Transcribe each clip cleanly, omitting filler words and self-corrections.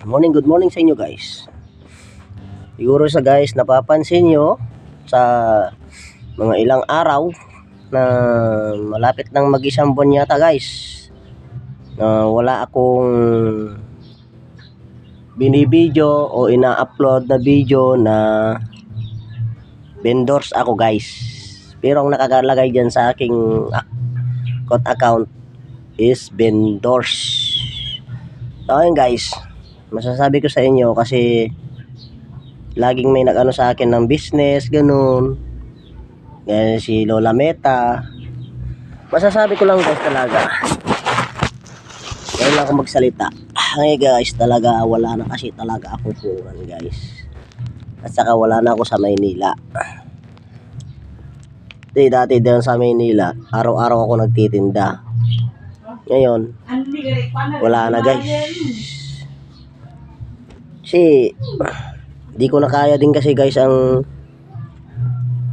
Good morning sa inyo guys. Siguro sa guys, napapansin nyo sa mga ilang araw na malapit nang mag-isang buwan yata guys, na wala akong binibideo o ina-upload na video na vendors ako guys. Pero ang nakakalagay dyan sa aking account is vendors. So ayun guys, masasabi ko sa inyo kasi laging may nag-ano sa akin ng business, ganun. Ganyan si Lola Meta. Masasabi ko lang guys talaga, ngayon lang ako magsalita. Ay guys, talaga wala na kasi talaga akong puhunan guys. At saka wala na ako sa Maynila. Dati doon sa Maynila, araw-araw ako nagtitinda. Ngayon, wala na guys. Kasi di ko na kaya din kasi guys ang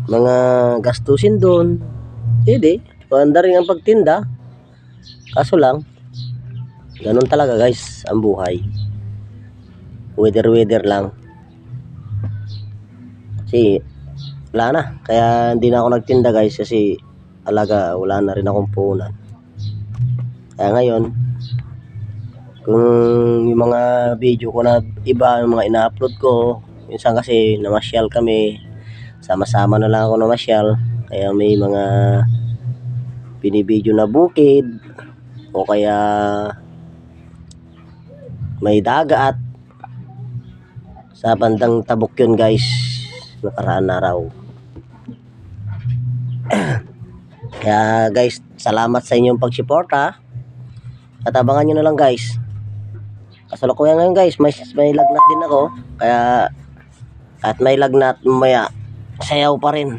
mga gastusin doon. Hindi, maganda rin ang pagtinda. Kaso lang, ganun talaga guys ang buhay. Weather lang. Kasi wala na, kaya hindi na ako nagtinda guys kasi talaga wala na rin akong puhunan. Kaya ngayon, kung yung mga video ko na iba, yung mga ina-upload ko, minsan kasi namasyal kami, sama-sama na lang ako namasyal, kaya may mga binibideo na bukid o kaya may dagat sa bandang Tabuk yun guys, nakaraan araw. Kaya guys, salamat sa inyong pagsuporta at abangan nyo na lang guys. Kasalukuyan ngayon guys, may lagnat din ako, kaya at may lagnat, mamaya sayaw pa rin.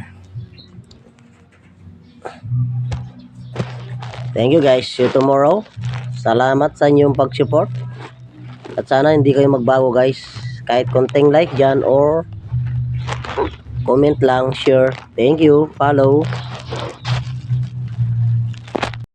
Thank you guys, see you tomorrow. Salamat sa inyong pag-support at sana hindi kayo magbago guys, kahit konting like dyan or comment lang, share. Thank you, follow.